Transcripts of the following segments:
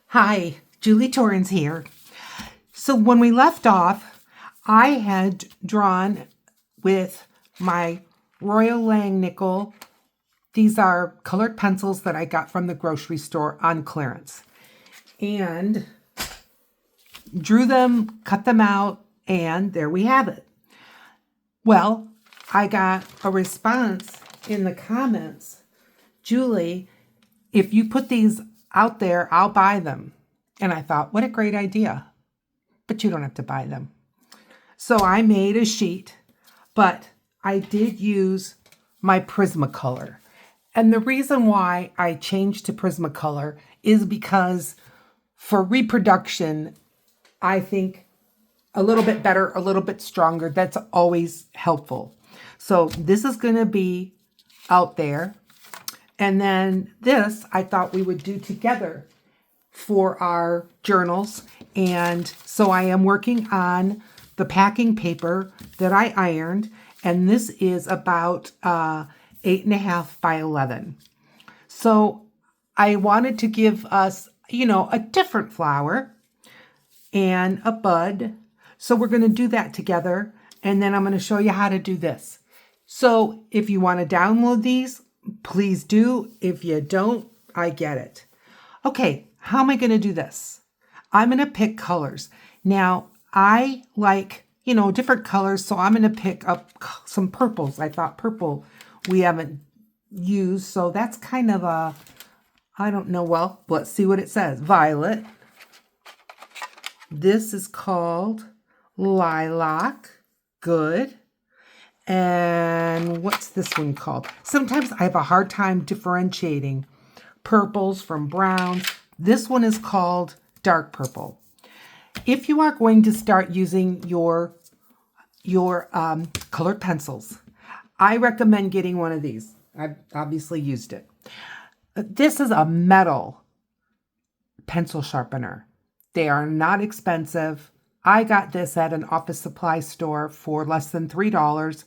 Hi, Julie Torrens here. So when we left off, I had drawn with my Royal Langnickel. These are colored pencils that I got from the grocery store on clearance. And drew them, cut them out, and there we have it. Well, I got a response in the comments. Julie, if you put these out there, I'll buy them. And I thought, what a great idea. But you don't have to buy them. So I made a sheet, but I did use my Prismacolor. And the reason why I changed to Prismacolor is because for reproduction, I think a little bit better, a little bit stronger. That's always helpful. So this is going to be out there. And then this, I thought we would do together for our journals. And so I am working on the packing paper that I ironed. And this is about 8.5 by 11. So I wanted to give us, a different flower and a bud. So we're going to do that together. And then I'm going to show you how to do this. So if you want to download these, please do. If you don't, I get it. Okay, how am I going to do this? I'm going to pick colors. Now, I like, different colors, so I'm going to pick up some purples. I thought purple we haven't used, so that's kind of I don't know, well, let's see what it says. Violet. This is called lilac. Good. And what's this one called? Sometimes I have a hard time differentiating purples from browns. This one is called dark purple. If you are going to start using your colored pencils, I recommend getting one of these. I've obviously used it. This is a metal pencil sharpener. They are not expensive. I got this at an office supply store for less than $3.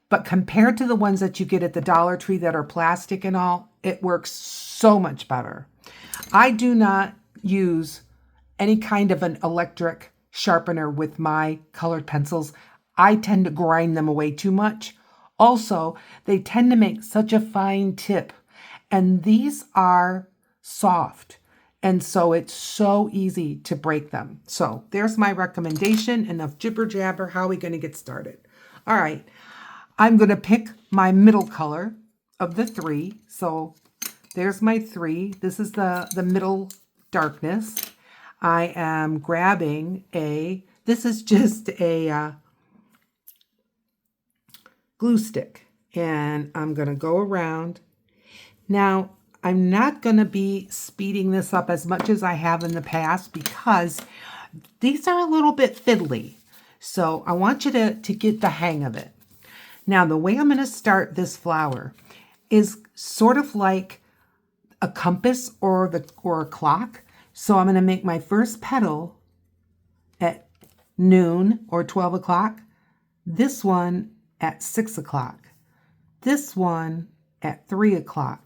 But compared to the ones that you get at the Dollar Tree that are plastic and all, it works so much better. I do not use any kind of an electric sharpener with my colored pencils. I tend to grind them away too much. Also, they tend to make such a fine tip. And these are soft. And so it's so easy to break them. So there's my recommendation. Enough jibber jabber. How are we going to get started? All right. I'm going to pick my middle color of the three. So there's my three. This is the middle darkness. I am grabbing this is just a glue stick. And I'm going to go around. Now, I'm not going to be speeding this up as much as I have in the past because these are a little bit fiddly. So I want you to get the hang of it. Now, the way I'm going to start this flower is sort of like a compass or a clock. So I'm going to make my first petal at noon or 12 o'clock. This one at 6 o'clock. This one at 3 o'clock.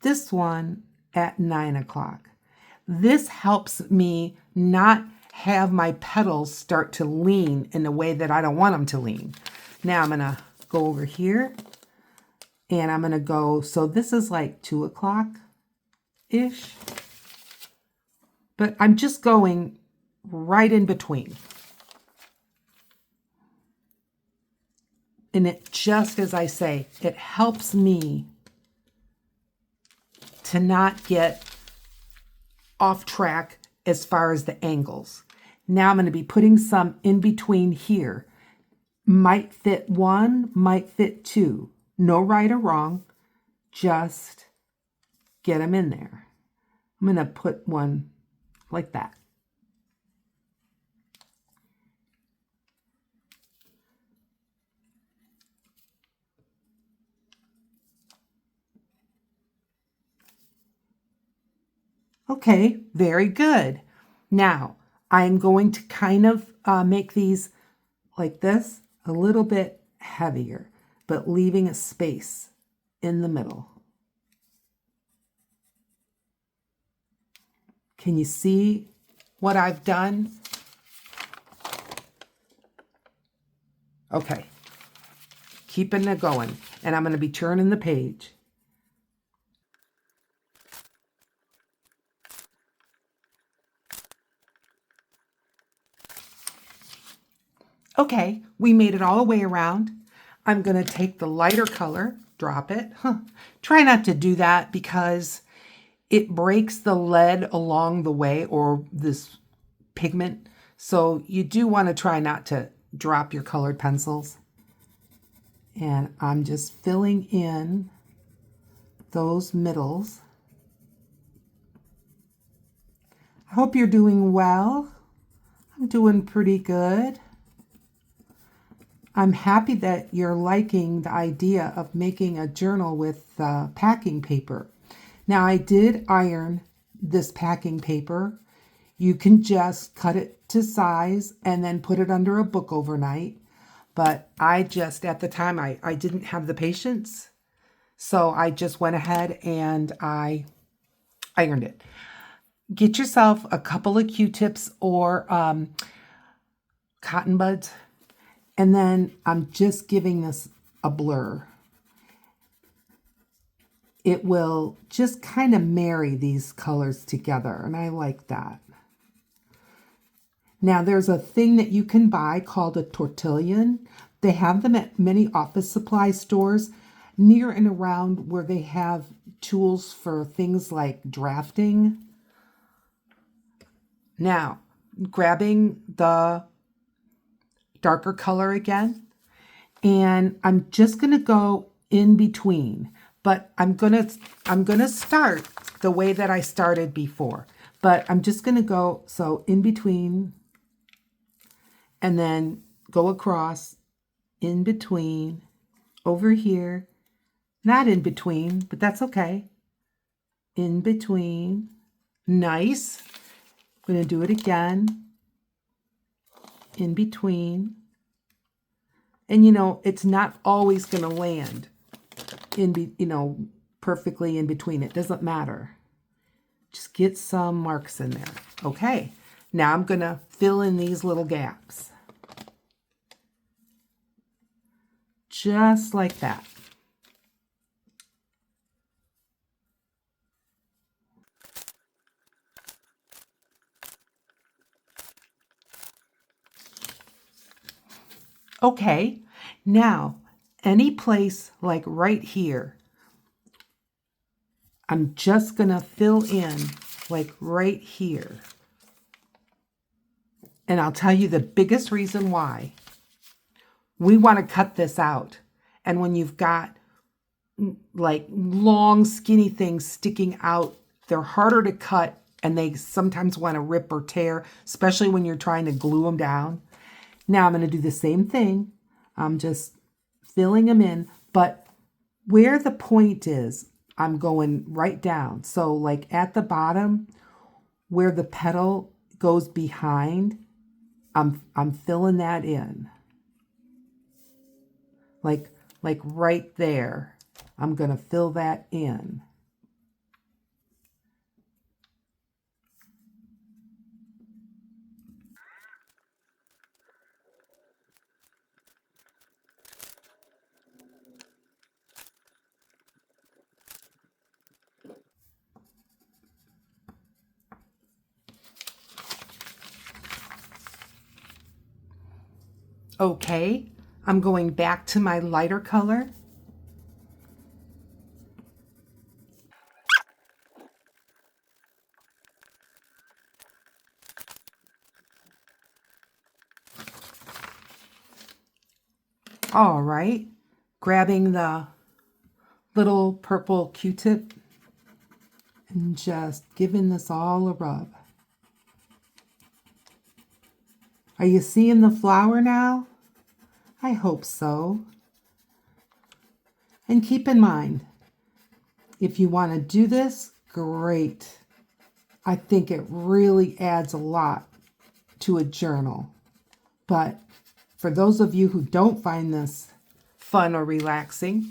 This one at 9 o'clock. This helps me not have my petals start to lean in a way that I don't want them to lean. Now I'm going to go over here and I'm going to go, so this is like 2 o'clock-ish. But I'm just going right in between. And it just, as I say, it helps me to not get off track as far as the angles. Now I'm going to be putting some in between here. Might fit one, might fit two. No right or wrong. Just get them in there. I'm going to put one like that. Okay, very good. Now, I'm going to kind of make these like this, a little bit heavier, but leaving a space in the middle. Can you see what I've done? Okay, keeping it going. And I'm going to be turning the page. Okay, we made it all the way around. I'm going to take the lighter color, drop it. Try not to do that because it breaks the lead along the way, or this pigment. So you do want to try not to drop your colored pencils. And I'm just filling in those middles. I hope you're doing well. I'm doing pretty good. I'm happy that you're liking the idea of making a journal with packing paper. Now, I did iron this packing paper. You can just cut it to size and then put it under a book overnight. But I just, at the time, I didn't have the patience. So I just went ahead and I ironed it. Get yourself a couple of Q-tips or cotton buds. And then I'm just giving this a blur. It will just kind of marry these colors together, and I like that. Now there's a thing that you can buy called a tortillon. They have them at many office supply stores near and around where they have tools for things like drafting. Now, grabbing the darker color again, and I'm just going to go in between, but I'm going to start the way that I started before, but I'm just going to go so in between and then go across, in between, over here, not in between, but that's okay, in between. Nice. I'm going to do it again, in between. And you know, it's not always going to land perfectly in between. It doesn't matter. Just get some marks in there. Okay. Now I'm going to fill in these little gaps. Just like that. Okay, now any place like right here, I'm just going to fill in like right here. And I'll tell you the biggest reason why. We want to cut this out. And when you've got like long skinny things sticking out, they're harder to cut and they sometimes want to rip or tear, especially when you're trying to glue them down. Now I'm going to do the same thing. I'm just filling them in, but where the point is, I'm going right down. So like at the bottom where the petal goes behind, I'm filling that in. Like right there. I'm going to fill that in. Okay, I'm going back to my lighter color. All right, grabbing the little purple Q-tip and just giving this all a rub. Are you seeing the flower now? I hope so. And keep in mind, if you want to do this, great. I think it really adds a lot to a journal. But for those of you who don't find this fun or relaxing,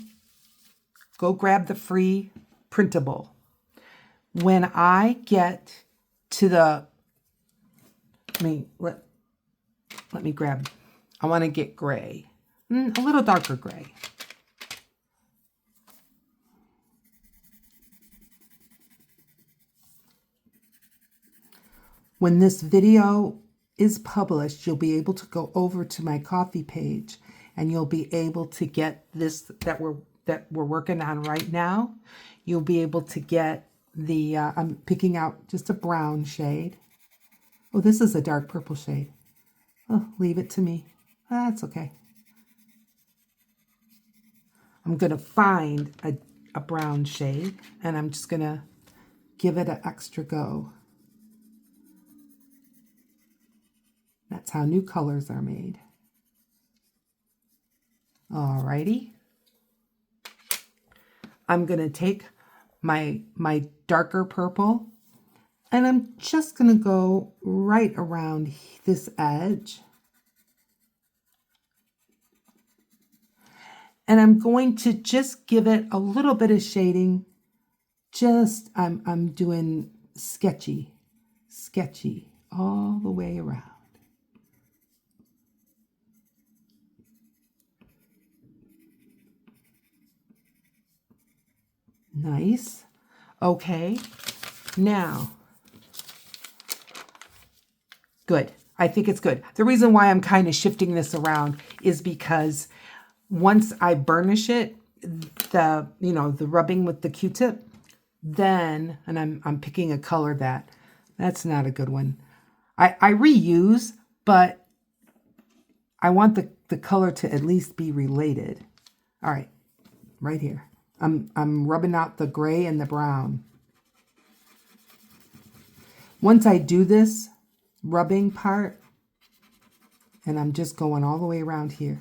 go grab the free printable. When I get to the, let me grab, I want to get gray, a little darker gray. When this video is published, you'll be able to go over to my Ko-fi page and you'll be able to get this that we're working on right now. You'll be able to get the, I'm picking out just a brown shade. Oh, this is a dark purple shade. Oh, leave it to me. That's okay. I'm going to find a brown shade and I'm just going to give it an extra go. That's how new colors are made. Alrighty. I'm going to take my darker purple and I'm just going to go right around this edge. And I'm going to just give it a little bit of shading. Just, I'm doing sketchy all the way around. Nice. Okay. Now, good. I think it's good. The reason why I'm kind of shifting this around is because once I burnish it, the rubbing with the Q-tip, then, and I'm picking a color that's not a good one. I reuse, but I want the color to at least be related. All right, right here. I'm rubbing out the gray and the brown. Once I do this rubbing part, and I'm just going all the way around here,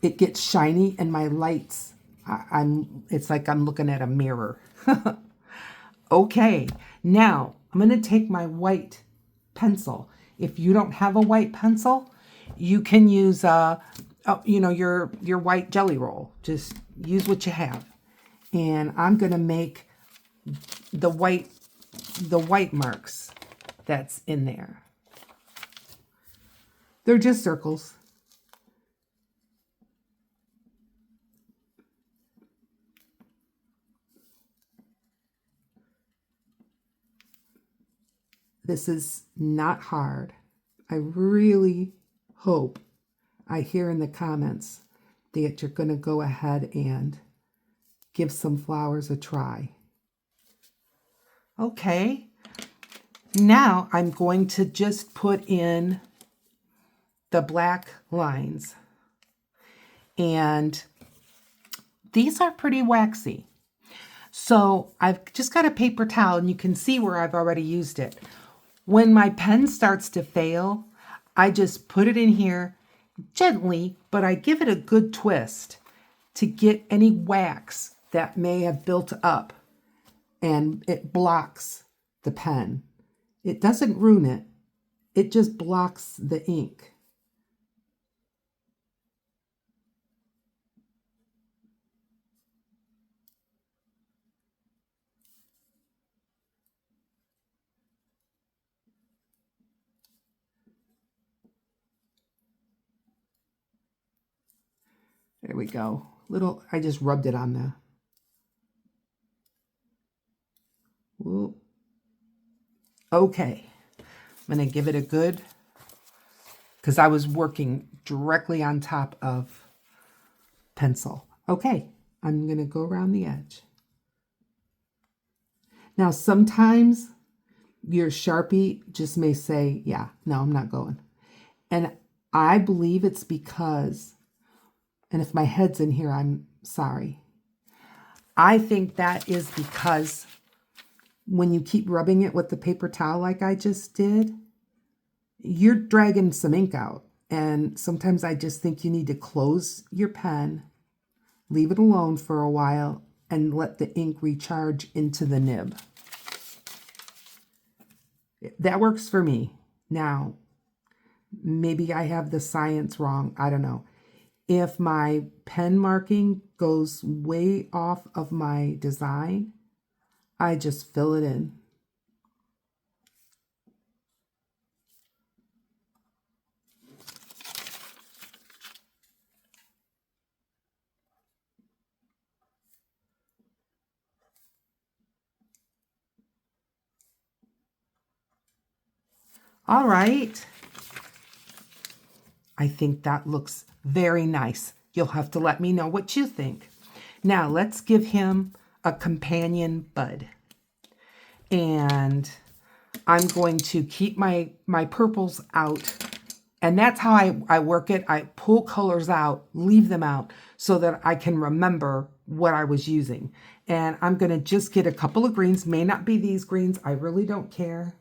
it gets shiny and my lights, it's like I'm looking at a mirror. Okay, now I'm going to take my white pencil. If you don't have a white pencil, you can use your white jelly roll. Just use what you have. And I'm going to make the white marks that's in there. They're just circles. This is not hard. I really hope I hear in the comments that you're going to go ahead and give some flowers a try. Okay, now I'm going to just put in the black lines. And these are pretty waxy. So I've just got a paper towel and you can see where I've already used it. When my pen starts to fail, I just put it in here gently, but I give it a good twist to get any wax that may have built up, and it blocks the pen. It doesn't ruin it. It just blocks the ink. There we go. I just rubbed it on the. Whoop. Okay. I'm going to give it a good, because I was working directly on top of pencil. Okay. I'm going to go around the edge. Now, sometimes your Sharpie just may say, yeah, no, I'm not going. And I believe it's because, and if my head's in here, I'm sorry. I think that is because when you keep rubbing it with the paper towel like I just did, you're dragging some ink out. And sometimes I just think you need to close your pen, leave it alone for a while, and let the ink recharge into the nib. That works for me. Now, maybe I have the science wrong. I don't know. If my pen marking goes way off of my design, I just fill it in. All right. I think that looks very nice. You'll have to let me know what you think. Now let's give him a companion bud. And I'm going to keep my purples out. And that's how I work it. I pull colors out, leave them out so that I can remember what I was using. And I'm going to just get a couple of greens. May not be these greens. I really don't care.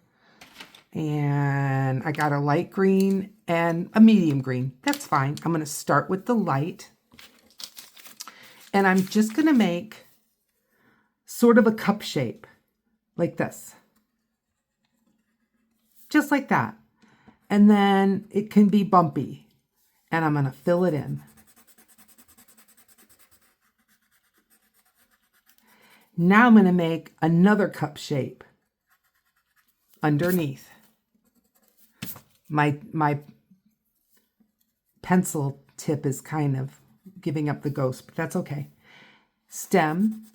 And I got a light green and a medium green. That's fine. I'm going to start with the light. And I'm just going to make sort of a cup shape like this. Just like that. And then it can be bumpy. And I'm going to fill it in. Now I'm going to make another cup shape underneath. My pencil tip is kind of giving up the ghost, but that's okay. Stem.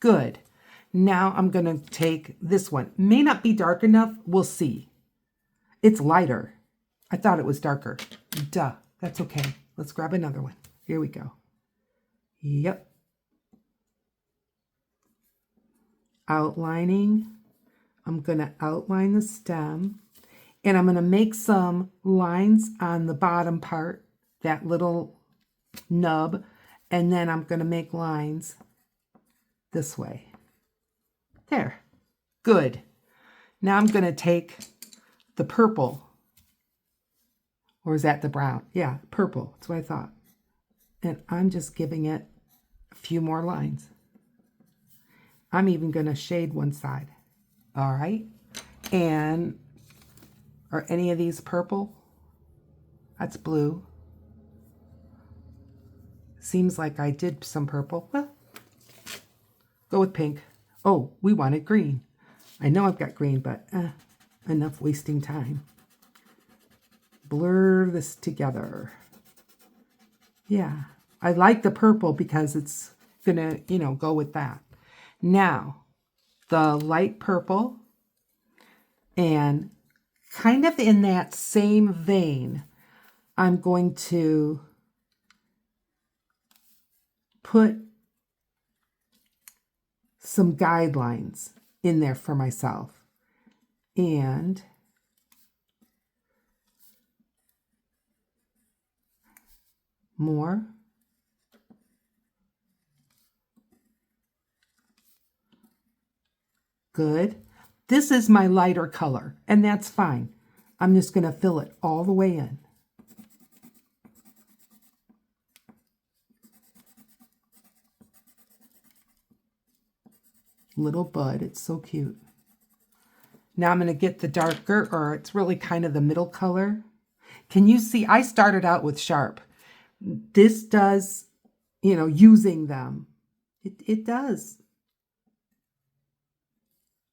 Good. Now I'm going to take this one. May not be dark enough. We'll see. It's lighter. I thought it was darker. Duh. That's okay. Let's grab another one. Here we go. Yep. Outlining. I'm going to outline the stem. And I'm going to make some lines on the bottom part, that little nub. And then I'm going to make lines this way. There. Good. Now I'm going to take the purple. Or is that the brown? Yeah, purple. That's what I thought. And I'm just giving it a few more lines. I'm even going to shade one side. All right. And are any of these purple? That's blue. Seems like I did some purple. Well, go with pink. Oh, we wanted green. I know I've got green, but enough wasting time. Blur this together. Yeah, I like the purple because it's gonna, go with that. Now, the light purple, and kind of in that same vein, I'm going to put some guidelines in there for myself. And more. Good. This is my lighter color, and that's fine. I'm just going to fill it all the way in. Little bud, it's so cute. Now I'm going to get the darker, or it's really kind of the middle color. Can you see? I started out with sharp. This does, using them. It does.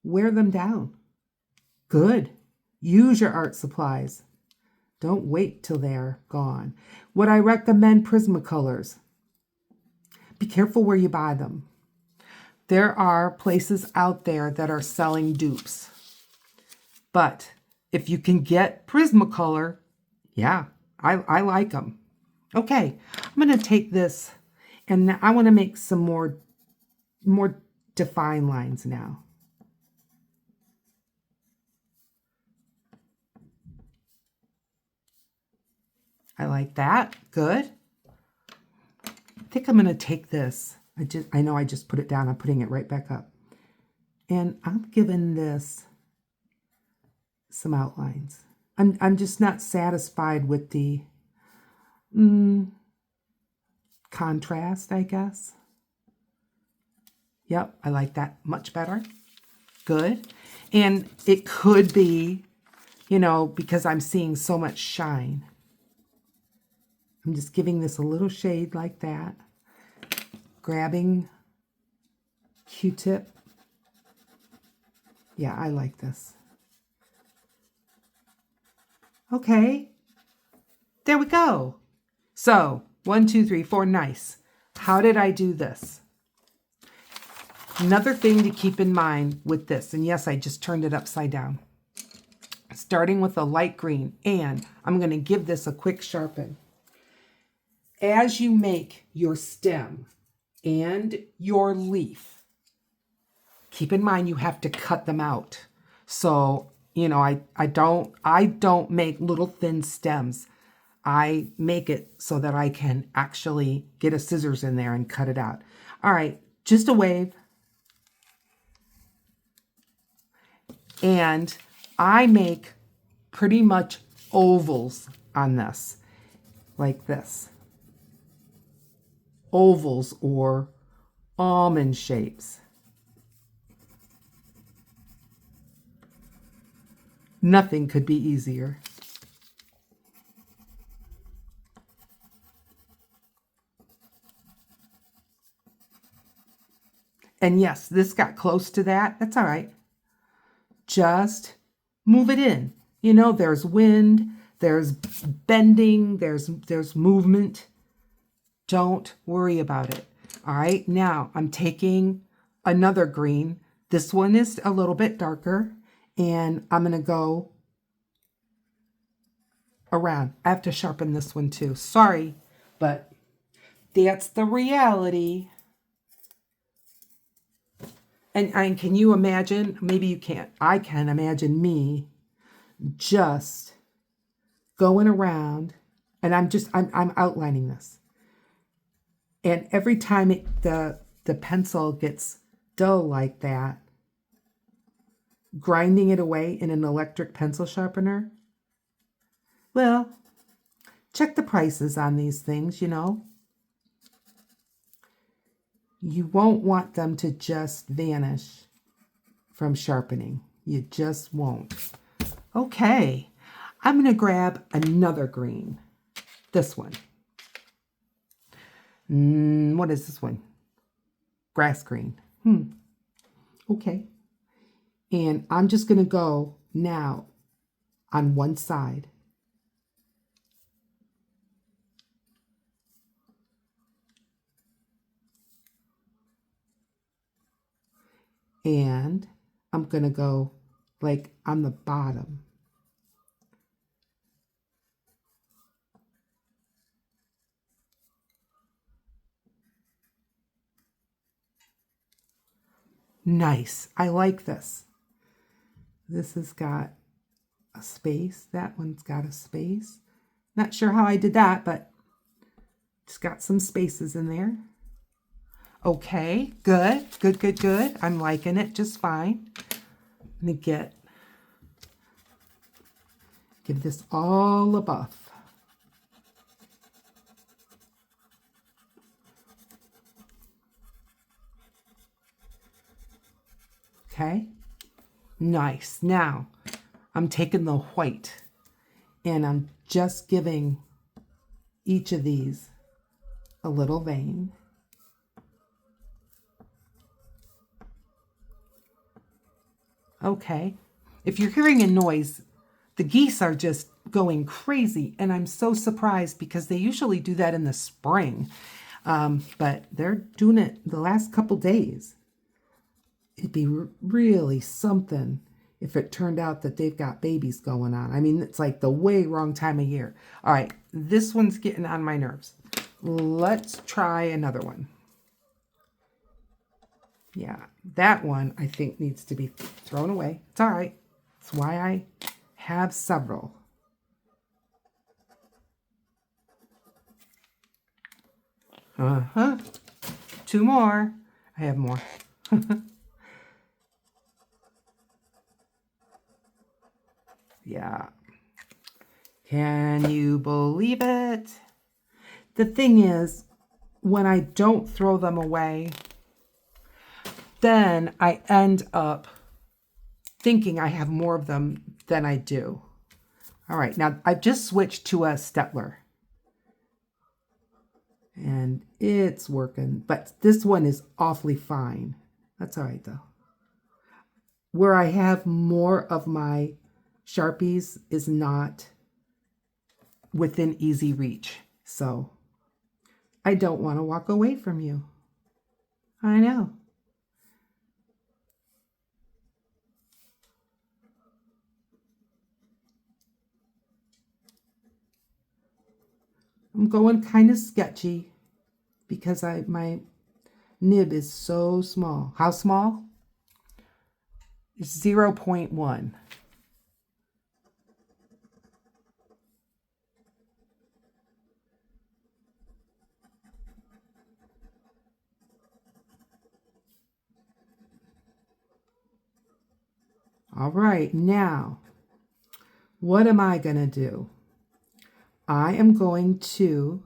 Wear them down. Good. Use your art supplies. Don't wait till they're gone. Would I recommend Prismacolors? Be careful where you buy them. There are places out there that are selling dupes. But if you can get Prismacolor, yeah, I like them. Okay, I'm going to take this and I want to make some more defined lines now. I like that. Good. I think I'm going to take this. I know I just put it down. I'm putting it right back up. And I'm giving this some outlines. I'm just not satisfied with the contrast, I guess. Yep, I like that much better. Good. And it could be, because I'm seeing so much shine. I'm just giving this a little shade like that. Grabbing Q-tip. Yeah, I like this. Okay, there we go. So 1, 2, 3, 4, nice. How did I do this? Another thing to keep in mind with this, and yes, I just turned it upside down. Starting with a light green, and I'm going to give this a quick sharpen. As you make your stem and your leaf, keep in mind you have to cut them out. So, you know, I don't make little thin stems. I make it so that I can actually get a scissors in there and cut it out. All right, just a wave. And I make pretty much ovals on this, like this. Ovals or almond shapes. Nothing could be easier. And yes, this got close to that. That's all right. Just move it in. You know, there's wind, there's bending, there's movement. Don't worry about it. All right, now I'm taking another green. This one is a little bit darker, and I'm going to go around. I have to sharpen this one too. Sorry, but that's the reality. And can you imagine? Maybe you can't. I can imagine me just going around, and I'm outlining this. And every time the pencil gets dull like that, grinding it away in an electric pencil sharpener, well, check the prices on these things, you know. You won't want them to just vanish from sharpening. You just won't. Okay, I'm going to grab another green. This one. What is this one? Grass green. Okay. And I'm just going to go now on one side. And I'm going to go like on the bottom. Nice. I like this. This has got a space. That one's got a space. Not sure how I did that, but it's got some spaces in there. Okay, good, good, good, good. I'm liking it just fine. I'm going to give this all a buff. Okay, nice. Now, I'm taking the white and I'm just giving each of these a little vein. Okay, if you're hearing a noise, the geese are just going crazy, and I'm so surprised because they usually do that in the spring, but they're doing it the last couple days. It'd be really something if it turned out that they've got babies going on. I mean, it's like the way wrong time of year. All right, this one's getting on my nerves. Let's try another one. Yeah, that one I think needs to be thrown away. It's all right. That's why I have several. Two more. I have more. Yeah. Can you believe it? The thing is, when I don't throw them away, then I end up thinking I have more of them than I do. All right, now I've just switched to a Stettler. And it's working, but this one is awfully fine. That's all right though. Where I have more of my Sharpies is not within easy reach. So I don't want to walk away from you. I know. I'm going kind of sketchy because my nib is so small. How small? It's 0.1. All right, now, what am I going to do? I am going to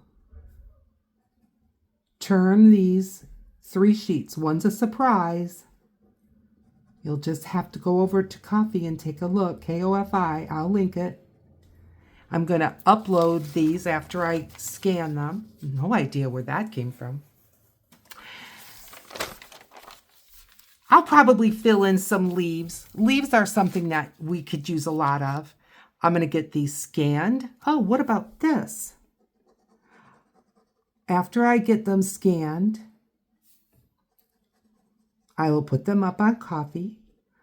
turn these 3 sheets. One's a surprise. You'll just have to go over to Ko-fi and take a look. K-O-F-I, I'll link it. I'm going to upload these after I scan them. No idea where that came from. I'll probably fill in some leaves. Leaves are something that we could use a lot of. I'm going to get these scanned. Oh, what about this? After I get them scanned, I will put them up on Ko-fi.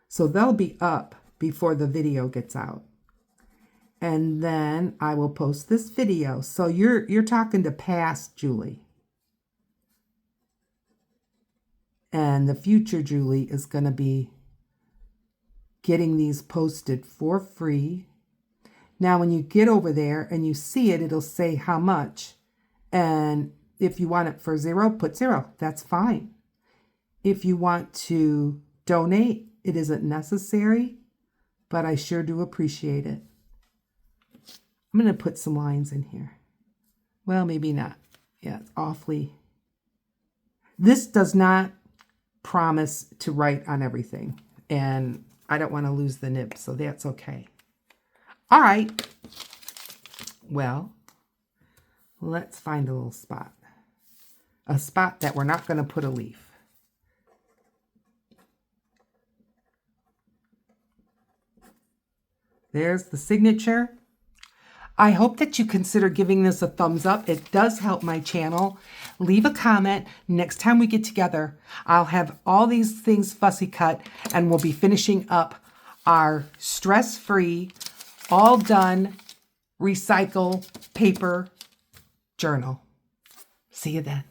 So they'll be up before the video gets out. And then I will post this video. So you're talking to past Julie. And the future Julie is going to be getting these posted for free. Now, when you get over there and you see it, it'll say how much. And if you want it for 0, put 0. That's fine. If you want to donate, it isn't necessary, but I sure do appreciate it. I'm going to put some lines in here. Well, maybe not. Yeah, it's awfully. This does not promise to write on everything, and I don't want to lose the nib, so that's okay. All right. Well, let's find a little spot. A spot that we're not going to put a leaf. There's the signature. I hope that you consider giving this a thumbs up. It does help my channel. Leave a comment. Next time we get together, I'll have all these things fussy cut, and we'll be finishing up our stress-free, all done, recycle paper journal. See you then.